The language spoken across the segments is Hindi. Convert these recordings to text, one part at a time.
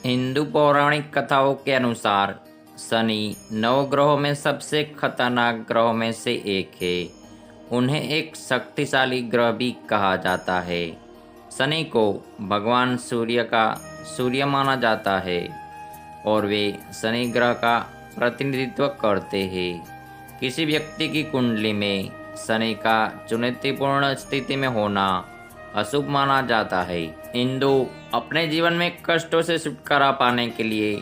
हिंदू पौराणिक कथाओं के अनुसार शनि नवग्रहों में सबसे खतरनाक ग्रहों में से एक है। उन्हें एक शक्तिशाली ग्रह भी कहा जाता है। शनि को भगवान सूर्य माना जाता है और वे शनि ग्रह का प्रतिनिधित्व करते हैं। किसी व्यक्ति की कुंडली में शनि का चुनौतीपूर्ण स्थिति में होना अशुभ माना जाता है। हिंदू अपने जीवन में कष्टों से छुटकारा पाने के लिए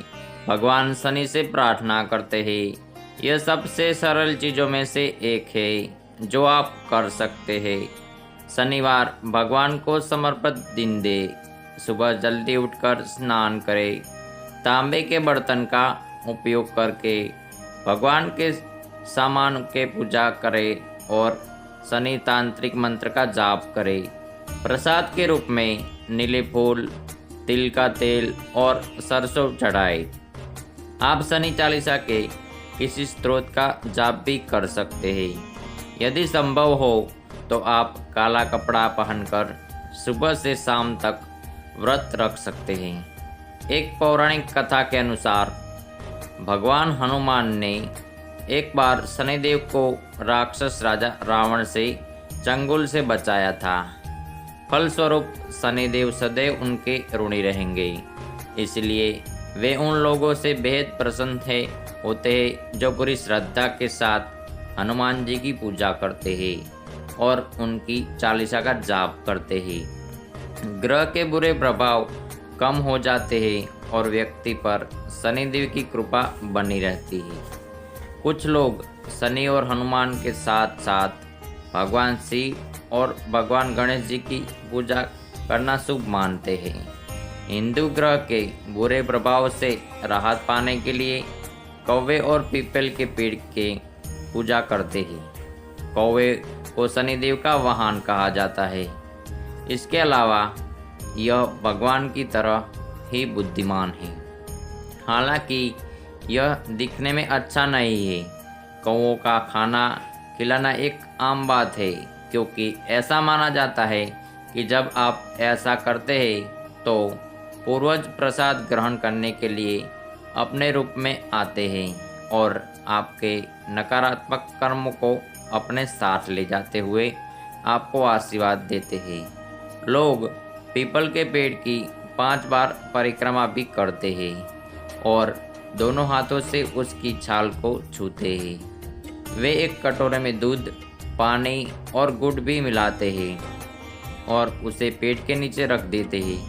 भगवान शनि से प्रार्थना करते हैं। यह सबसे सरल चीज़ों में से एक है जो आप कर सकते हैं। शनिवार भगवान को समर्पित दिन दे। सुबह जल्दी उठकर स्नान करें। तांबे के बर्तन का उपयोग करके भगवान के सामान के पूजा करें और शनि तांत्रिक मंत्र का जाप करें। प्रसाद के रूप में नीले फूल, तिल का तेल और सरसों चढ़ाएं। आप शनि चालीसा के किसी स्त्रोत का जाप भी कर सकते हैं। यदि संभव हो तो आप काला कपड़ा पहनकर सुबह से शाम तक व्रत रख सकते हैं। एक पौराणिक कथा के अनुसार भगवान हनुमान ने एक बार शनिदेव को राक्षस राजा रावण से चंगुल से बचाया था। फलस्वरूप शनिदेव सदैव उनके ऋणी रहेंगे। इसलिए वे उन लोगों से बेहद प्रसन्न होते हैं जो पूरी श्रद्धा के साथ हनुमान जी की पूजा करते हैं और उनकी चालीसा का जाप करते हैं। ग्रह के बुरे प्रभाव कम हो जाते हैं और व्यक्ति पर शनिदेव की कृपा बनी रहती है। कुछ लोग शनि और हनुमान के साथ साथ भगवान शिव और भगवान गणेश जी की पूजा करना शुभ मानते हैं। हिंदू ग्रह के बुरे प्रभाव से राहत पाने के लिए कौवे और पीपल के पेड़ के पूजा करते हैं। कौवे को शनिदेव का वाहन कहा जाता है। इसके अलावा यह भगवान की तरह ही बुद्धिमान है। हालांकि यह दिखने में अच्छा नहीं है। कौवों का खाना खिलाना एक आम बात है, क्योंकि ऐसा माना जाता है कि जब आप ऐसा करते हैं तो पूर्वज प्रसाद ग्रहण करने के लिए अपने रूप में आते हैं और आपके नकारात्मक कर्म को अपने साथ ले जाते हुए आपको आशीर्वाद देते हैं। लोग पीपल के पेड़ की 5 बार परिक्रमा भी करते हैं और दोनों हाथों से उसकी छाल को छूते हैं। वे एक कटोरे में दूध, पानी और गुड़ भी मिलाते हैं और उसे पेड़ के नीचे रख देते हैं।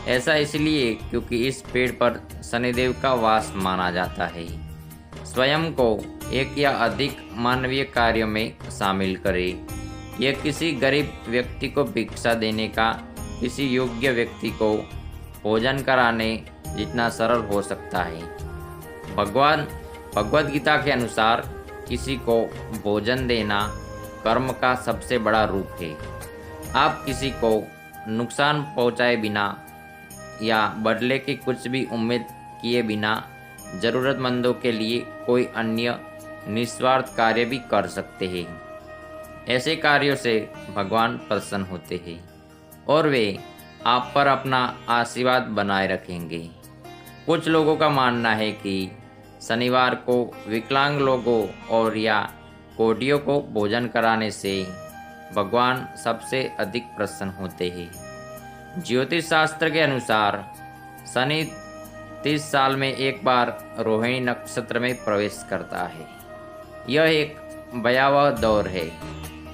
ऐसा इसलिए क्योंकि इस पेड़ पर शनिदेव का वास माना जाता है। स्वयं को एक या अधिक मानवीय कार्यों में शामिल करें। यह किसी गरीब व्यक्ति को भिक्षा देने का, किसी योग्य व्यक्ति को भोजन कराने जितना सरल हो सकता है। भगवद गीता के अनुसार किसी को भोजन देना कर्म का सबसे बड़ा रूप है। आप किसी को नुकसान पहुंचाए बिना या बदले की कुछ भी उम्मीद किए बिना ज़रूरतमंदों के लिए कोई अन्य निस्वार्थ कार्य भी कर सकते हैं। ऐसे कार्यों से भगवान प्रसन्न होते हैं और वे आप पर अपना आशीर्वाद बनाए रखेंगे। कुछ लोगों का मानना है कि शनिवार को विकलांग लोगों और या कोढ़ियों को भोजन कराने से भगवान सबसे अधिक प्रसन्न होते हैं। ज्योतिष शास्त्र के अनुसार शनि 30 साल में एक बार रोहिणी नक्षत्र में प्रवेश करता है। यह एक भयावह दौर है।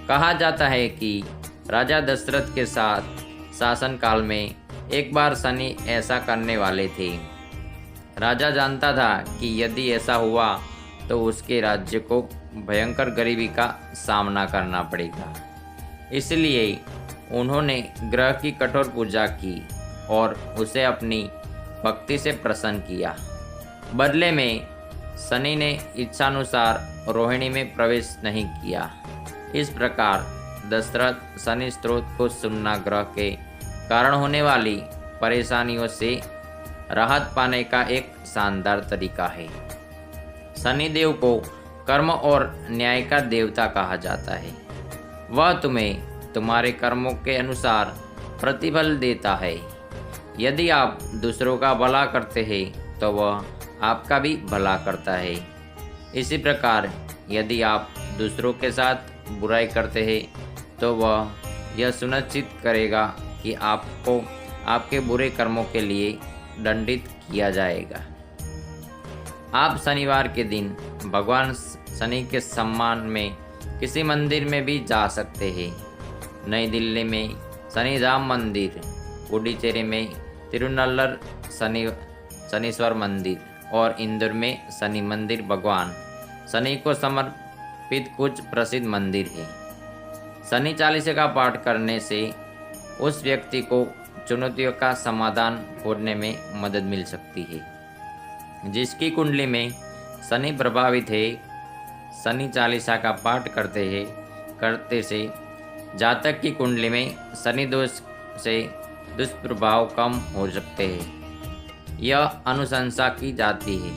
कहा जाता है कि राजा दशरथ के साथ शासनकाल में एक बार शनि ऐसा करने वाले थे। राजा जानता था कि यदि ऐसा हुआ तो उसके राज्य को भयंकर गरीबी का सामना करना पड़ेगा। इसलिए उन्होंने ग्रह की कठोर पूजा की और उसे अपनी भक्ति से प्रसन्न किया। बदले में शनि ने इच्छानुसार रोहिणी में प्रवेश नहीं किया। इस प्रकार दशरथ शनि स्त्रोत को सुनना ग्रह के कारण होने वाली परेशानियों से राहत पाने का एक शानदार तरीका है। शनिदेव को कर्म और न्याय का देवता कहा जाता है। वह तुम्हें तुम्हारे कर्मों के अनुसार प्रतिफल देता है। यदि आप दूसरों का भला करते हैं तो वह आपका भी भला करता है। इसी प्रकार यदि आप दूसरों के साथ बुराई करते हैं तो वह यह सुनिश्चित करेगा कि आपको आपके बुरे कर्मों के लिए दंडित किया जाएगा। आप शनिवार के दिन भगवान शनि के सम्मान में किसी मंदिर में भी जा सकते हैं। नई दिल्ली में शनिधाम मंदिर, पुडुचेरी में तिरुनल्लर शनीश्वर मंदिर और इंदौर में शनि मंदिर भगवान शनि को समर्पित कुछ प्रसिद्ध मंदिर है। शनि चालीसा का पाठ करने से उस व्यक्ति को चुनौतियों का समाधान खोजने में मदद मिल सकती है। जिसकी कुंडली में शनि प्रभावित है, शनि चालीसा का पाठ करते से जातक की कुंडली में शनि दोष से दुष्प्रभाव कम हो सकते हैं। यह अनुशंसा की जाती है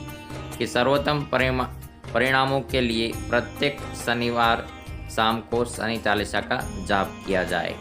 कि सर्वोत्तम परिणामों के लिए प्रत्येक शनिवार शाम को शनि चालीसा का जाप किया जाए।